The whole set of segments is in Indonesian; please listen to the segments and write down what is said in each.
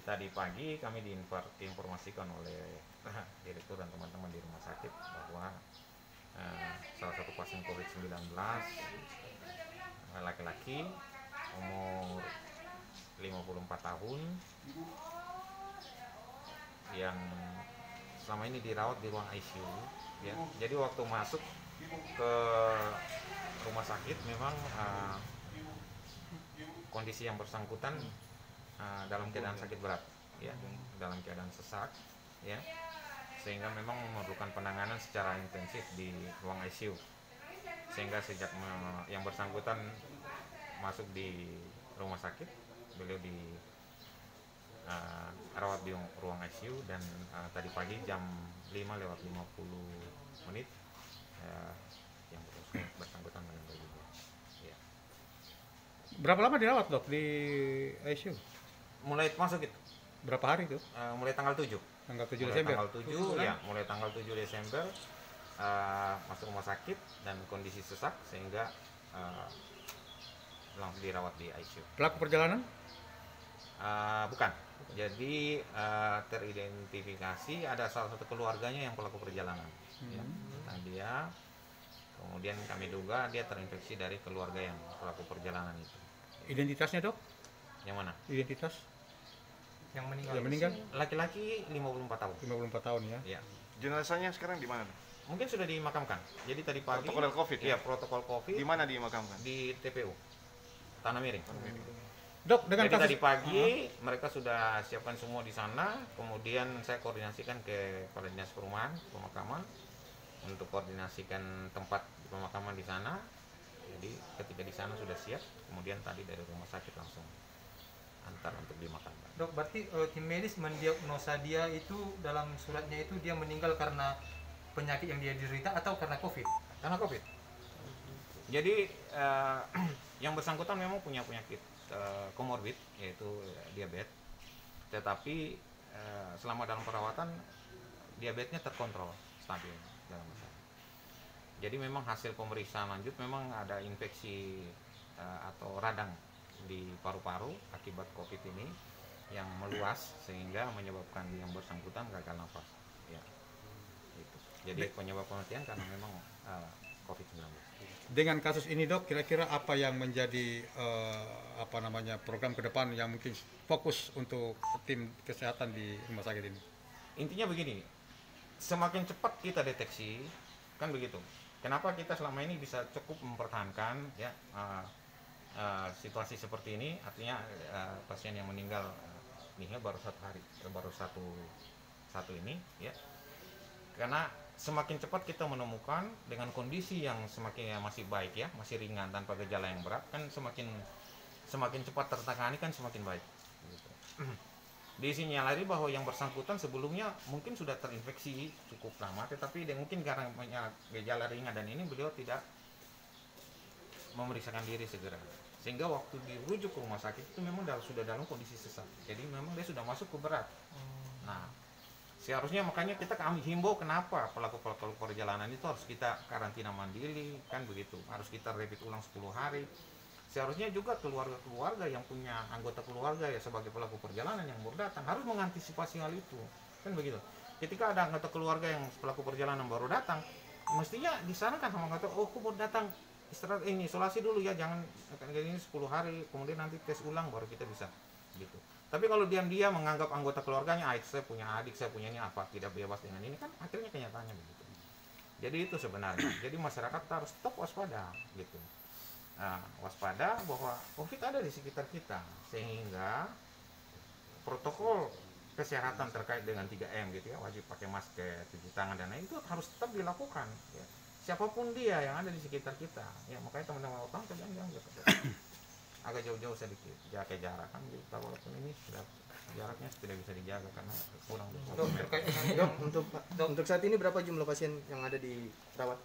Jadi tadi pagi kami diinformasikan oleh direktur dan teman-teman di rumah sakit bahwa salah satu pasien COVID-19 laki-laki umur 54 tahun yang selama ini dirawat di ruang ICU ya. Jadi waktu masuk ke rumah sakit memang kondisi yang bersangkutan dalam keadaan sakit berat ya, dalam keadaan sesak ya, sehingga memang memerlukan penanganan secara intensif di ruang ICU, sehingga sejak yang bersangkutan masuk di rumah sakit beliau di rawat di ruang ICU dan tadi pagi jam 5:50 yang bersangkutan meninggal juga ya. Berapa lama dirawat dok di ICU? Mulai masuk itu Berapa hari itu? mulai tanggal 7 Tanggal 7 mulai Desember? tanggal 7 ya, mulai tanggal 7 Desember masuk rumah sakit dan kondisi sesak sehingga langsung dirawat di ICU. Pelaku perjalanan? Bukan. Jadi teridentifikasi ada salah satu keluarganya yang pelaku perjalanan ya, tentang dia. Kemudian kami duga dia terinfeksi dari keluarga yang pelaku perjalanan itu. Identitasnya dok? Yang mana? Identitas Yang meninggal. yang meninggal? Laki-laki 54 tahun 54 tahun ya. ya. Jenazahnya sekarang di mana? Mungkin sudah dimakamkan. Jadi tadi pagi Protokol COVID ya? Iya, protokol COVID Di mana dimakamkan? di TPU Tanah Miring. Dok, dengan Jadi kasus tadi pagi mereka sudah siapkan semua di sana. Kemudian saya koordinasikan ke Kepala Dinas Perumahan Pemakaman untuk koordinasikan tempat pemakaman di sana. Jadi ketika di sana sudah siap, kemudian tadi dari rumah sakit langsung antar untuk dimakamkan. Dok, berarti tim medis mendiagnosa dia itu dalam suratnya itu dia meninggal karena penyakit yang dia derita atau karena COVID? Karena COVID. Jadi yang bersangkutan memang punya penyakit komorbid yaitu diabetes, tetapi selama dalam perawatan diabetesnya terkontrol stabil dalam masalah. Jadi memang hasil pemeriksaan lanjut memang ada infeksi atau radang di paru-paru akibat COVID ini yang meluas sehingga menyebabkan yang bersangkutan gagal nafas. Ya, gitu. Jadi penyebab kematian karena memang COVID-19. dengan kasus ini dok, kira-kira apa yang menjadi program ke depan yang mungkin fokus untuk tim kesehatan di rumah sakit ini? Intinya begini, semakin cepat kita deteksi, kan begitu. Kenapa kita selama ini bisa cukup mempertahankan ya situasi seperti ini? Artinya pasien yang meninggal ini baru satu ini ya. Karena semakin cepat kita menemukan dengan kondisi yang semakin masih baik ya, masih ringan tanpa gejala yang berat, kan semakin cepat tertangani kan semakin baik. Gitu. Disinyalir bahwa yang bersangkutan sebelumnya mungkin sudah terinfeksi cukup lama, tetapi mungkin karena gejala ringan dan ini beliau tidak memeriksakan diri segera, sehingga waktu dirujuk ke rumah sakit itu memang sudah dalam kondisi sesak. Jadi memang dia sudah masuk ke berat. Nah, seharusnya makanya kami himbau kenapa pelaku perjalanan itu harus kita karantina mandiri, kan begitu. Harus kita rapid ulang 10 hari. Seharusnya juga keluarga-keluarga yang punya anggota keluarga ya sebagai pelaku perjalanan yang baru datang harus mengantisipasi hal itu, kan begitu. Ketika ada anggota keluarga yang pelaku perjalanan baru datang, mestinya disarankan sama anggota, oh aku baru datang, istirahat ini isolasi dulu ya, jangan ini 10 hari, kemudian nanti tes ulang baru kita bisa gitu. Tapi kalau diam-diam menganggap anggota keluarganya, saya punya adik, saya punya ini apa, tidak bebas dengan ini, kan akhirnya kenyataannya begitu. Jadi itu sebenarnya. Jadi masyarakat harus tetap waspada gitu. Nah, waspada bahwa COVID ada di sekitar kita, sehingga protokol kesehatan terkait dengan 3M gitu ya, wajib pakai masker, cuci tangan dan lain itu harus tetap dilakukan ya. Siapapun dia yang ada di sekitar kita ya, makanya teman-teman utang jangan agak jauh-jauh sedikit, jaga jarak kan kita, walaupun ini sudah jaraknya tidak bisa dijaga karena kurang. Dok, terkait dengan Dok, untuk saat ini berapa jumlah pasien yang ada di rawat?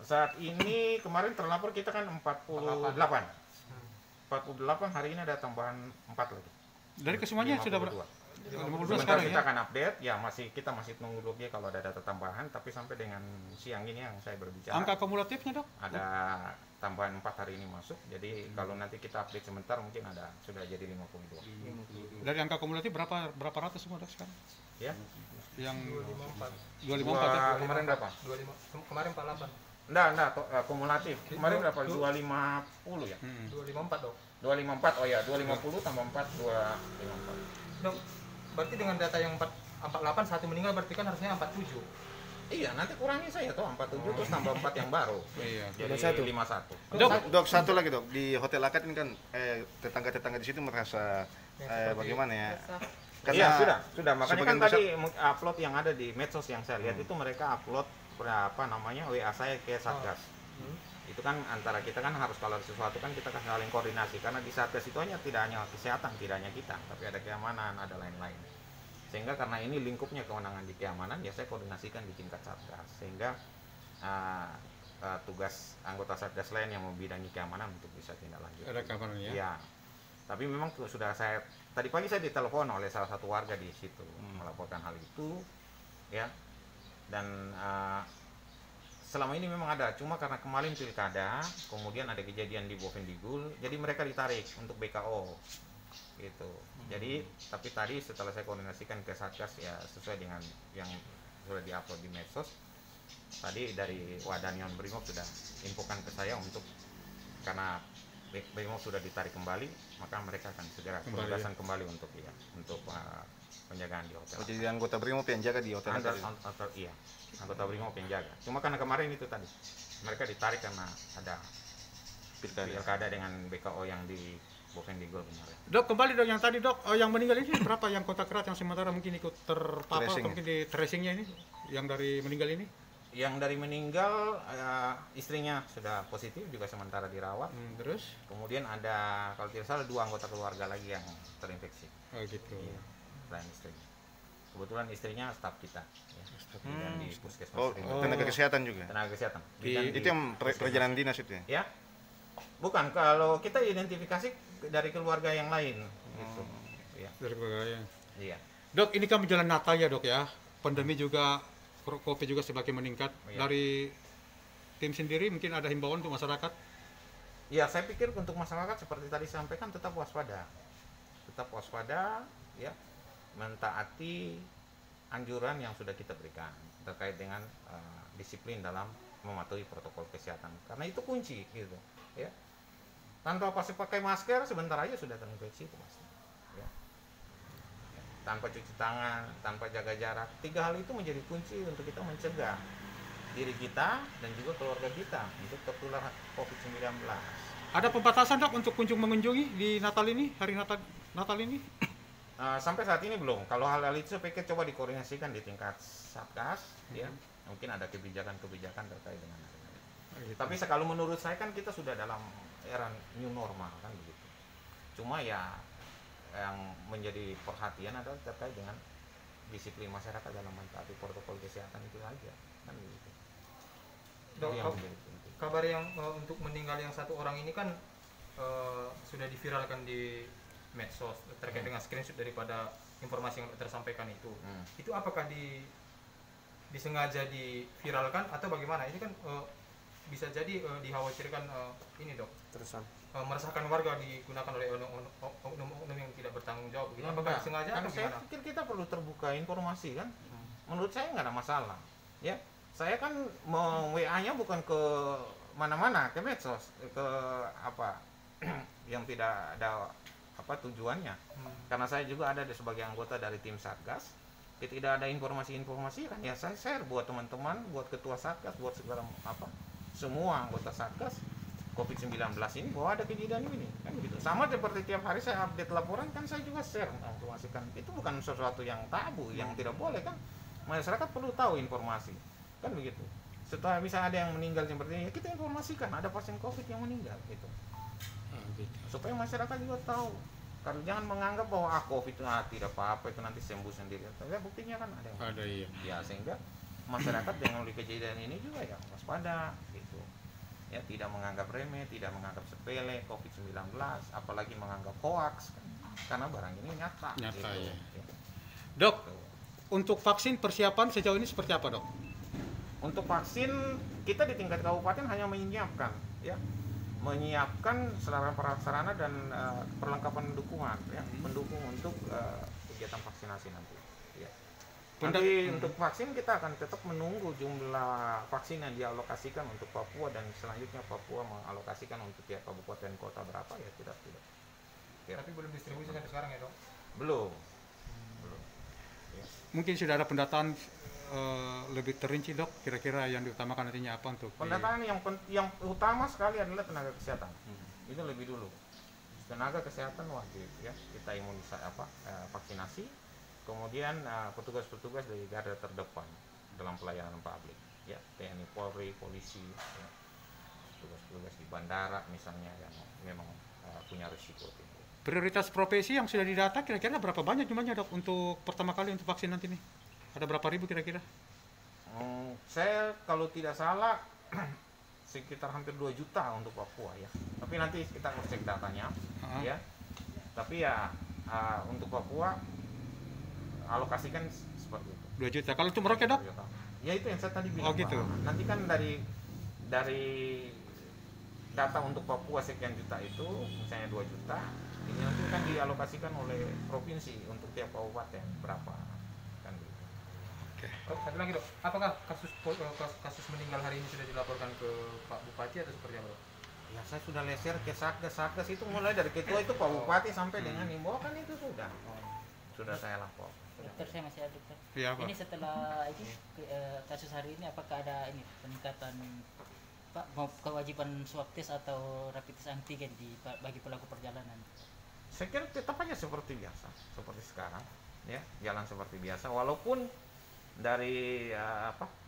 Saat ini kemarin terlapor kita kan 48. 48 hari ini ada tambahan 4 lagi. Dari kesemuanya sudah berapa? 52 Sebentar sekarang kita ya. akan update, ya kita masih nunggu dulu ya kalau ada data tambahan, tapi sampai dengan siang ini yang saya berbicara Angka kumulatifnya, Dok? ada tambahan 4 hari ini masuk. Jadi kalau nanti kita update sebentar mungkin sudah jadi 52. Dari angka kumulatif berapa ratus semua, Dok, sekarang? Ya. Yang 254. 254 ya? Kemarin berapa? 25 kemarin 48. Enggak, kumulatif. Kemarin berapa? 250 ya? 254 dok. 254. Oh ya, 250 tambah 4 254. Dok, berarti dengan data yang 48 satu meninggal berarti kan harusnya 47. Iya, nanti kurangi saya tuh 47 terus tambah 4 yang baru. Iya. Jadi 51. 51. Dok, satu lagi dok, di Hotel Akad ini kan tetangga-tetangga di situ merasa bagaimana ya? Iya, sudah. Makanya kan sebagian besar- tadi upload yang ada di medsos yang saya lihat itu mereka upload WA saya ke Satgas. Itu kan antara kita kan harus kalau ada sesuatu kan kita kan saling koordinasi karena di Satgas itu hanya tidak hanya kesehatan, tidak hanya kita, tapi ada keamanan, ada lain-lain. Sehingga karena ini lingkupnya kewenangan di keamanan, ya saya koordinasikan di tingkat Satgas. Sehingga tugas anggota Satgas lain yang membidangi keamanan untuk bisa tindak lanjut. Ada keamanan ya? Iya. Tapi memang sudah tadi pagi saya ditelepon oleh salah satu warga di situ melaporkan hal itu, ya. Dan selama ini memang ada, cuma karena kemarin pilkada, kemudian ada kejadian di Bovendigul, jadi mereka ditarik untuk BKO, gitu. Jadi, tapi tadi setelah saya koordinasikan ke Satgas ya sesuai dengan yang sudah diupload di medsos, tadi dari Wadanion Brimob sudah infokan ke saya untuk karena Brimob sudah ditarik kembali, maka mereka akan segera penugasan kembali untuk penjagaan di hotel. Oh, jadi anggota Brimob yang jaga di Hotel Akad. Iya, anggota Brimob yang jaga. Cuma karena kemarin itu tadi mereka ditarik karena ada pilkada dengan BKO yang di Bovendigul kemarin. Dok, kembali dok yang tadi dok, yang meninggal ini berapa yang kontak erat yang sementara mungkin ikut terpapar Tracing atau mungkin di tracingnya ini, yang dari meninggal ini? Yang dari meninggal istrinya sudah positif juga sementara dirawat. Terus? Kemudian ada kalau tidak salah 2 anggota keluarga lagi yang terinfeksi. Oh gitu. Iya, selain istrinya. Kebetulan istrinya staf kita, ya. Dan di puskesmas. Oh, tenaga kesehatan juga. Tenaga kesehatan. Itu yang perjalanan dinas itu ya? Ya, bukan. Kalau kita identifikasi dari keluarga yang lain, gitu. Ya. Dari keluarga. Iya. Dok, ini kan menjelang Natal ya dok ya. Pandemi juga, COVID juga semakin meningkat. Iya. Dari tim sendiri mungkin ada himbauan untuk masyarakat? Ya, saya pikir untuk masyarakat seperti tadi sampaikan tetap waspada. Tetap waspada, ya. Mentaati anjuran yang sudah kita berikan terkait dengan disiplin dalam mematuhi protokol kesehatan. Karena itu kunci, gitu, ya. Tanpa pakai masker sebentar aja sudah terinfeksi itu mas. Ya. Tanpa cuci tangan, tanpa jaga jarak, 3 hal itu menjadi kunci untuk kita mencegah diri kita dan juga keluarga kita untuk tertular COVID-19. Ada pembatasan dok untuk kunjung mengunjungi di Natal ini, hari Natal ini? Sampai saat ini belum. Kalau hal-hal itu saya pikir coba dikoordinasikan di tingkat Satgas, ya. Mungkin ada kebijakan-kebijakan terkait dengan hal ini. Gitu. Tapi kalau menurut saya kan kita sudah dalam era new normal kan begitu. Cuma ya yang menjadi perhatian adalah terkait dengan disiplin masyarakat dalam mentaati protokol kesehatan itu aja kan begitu. Dok, Itu yang menjadi penting. kabar yang untuk meninggal yang 1 orang ini kan sudah diviralkan di medsos terkait dengan screenshot daripada informasi yang tersampaikan itu. Itu apakah disengaja diviralkan atau bagaimana? Ini kan bisa jadi dikhawatirkan ini dok. Terusan. Meresahkan warga digunakan oleh oknum yang tidak bertanggung jawab. Gitu. Apakah Nah, sengaja kan atau saya gimana? pikir kita perlu terbuka informasi kan. Menurut saya nggak ada masalah. Ya, saya kan mau WA-nya bukan ke mana-mana, ke medsos, ke apa yang tidak ada tujuannya. Karena saya juga ada sebagai anggota dari tim Satgas. Tidak ada informasi-informasi kan ya saya share buat teman-teman, buat ketua Satgas, buat segala semua anggota Satgas. COVID-19 ini bahwa ada kejadian ini kan gitu. Sama seperti tiap hari saya update laporan kan saya juga share informasikan. Itu bukan sesuatu yang tabu, yang tidak boleh kan. Masyarakat perlu tahu informasi. Kan begitu. Setelah bisa ada yang meninggal seperti ini, ya kita informasikan ada pasien COVID yang meninggal gitu. Supaya masyarakat juga tahu. Karena jangan menganggap bahwa COVID tidak apa-apa itu nanti sembuh sendiri. Tapi buktinya kan ada yang Ada iya. ya sehingga masyarakat dengan kejadian ini juga ya waspada gitu. Ya tidak menganggap remeh, tidak menganggap sepele COVID-19, apalagi menganggap hoax kan. Karena barang ini nyata Nyata gitu. ya. Ya. Dok, untuk vaksin persiapan sejauh ini seperti apa, Dok? Untuk vaksin kita di tingkat kabupaten hanya menyiapkan, ya, menyiapkan sarana dan perlengkapan dukungan, ya, pendukung untuk kegiatan vaksinasi nanti. Ya. Nanti untuk vaksin kita akan tetap menunggu jumlah vaksin yang dialokasikan untuk Papua dan selanjutnya Papua mengalokasikan untuk tiap kabupaten kota berapa ya tidak. Ya. Tapi belum distribusi sampai sekarang ya dok? Belum. Mungkin sudah ada pendataan lebih terinci, Dok, kira-kira yang diutamakan nantinya apa untuk pendataan yang utama sekali adalah tenaga kesehatan. Itu lebih dulu. Tenaga kesehatan wajib ya kita vaksinasi. Kemudian petugas-petugas dari garda terdepan dalam pelayanan publik, ya TNI, Polri, polisi, ya. Petugas-petugas di bandara misalnya yang memang punya risiko tinggi. prioritas profesi yang sudah didata kira-kira berapa banyak jumlahnya, Dok, untuk pertama kali untuk vaksin nanti nih? Ada berapa ribu kira-kira? Saya kalau tidak salah sekitar hampir 2 juta untuk Papua ya. Tapi nanti kita harus cek datanya, ya. Tapi ya untuk Papua alokasikan seperti itu. 2 juta. Kalau untuk Merauke, Dok? Ya itu yang saya tadi bilang. Oh gitu. Nanti kan dari data untuk Papua sekian juta itu, misalnya 2 juta, ini nanti kan dialokasikan oleh provinsi untuk tiap kabupaten berapa. Dok, satu lagi dok, apakah kasus meninggal hari ini sudah dilaporkan ke Pak Bupati atau seperti apa dok? Ya saya sudah leser ke Satgas itu mulai dari ketua itu Pak Bupati sampai dengan himbauan itu sudah saya lapor. Dokter, saya masih ada dokter. Iya, Pak. Ini setelah ini kasus hari ini apakah ada ini peningkatan Pak kewajiban swab test atau rapid test antigen bagi pelaku perjalanan? Saya kira tetap aja seperti biasa, seperti sekarang, ya jalan seperti biasa walaupun dari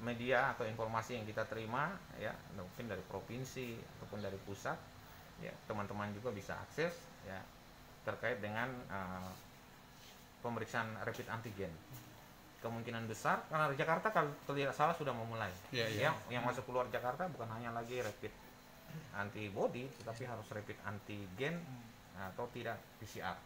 media atau informasi yang kita terima ya mungkin dari provinsi ataupun dari pusat ya teman-teman juga bisa akses ya terkait dengan pemeriksaan rapid antigen kemungkinan besar karena Jakarta kalau tidak salah sudah memulai yang masuk keluar Jakarta bukan hanya lagi rapid antibody tetapi harus rapid antigen atau tidak PCR.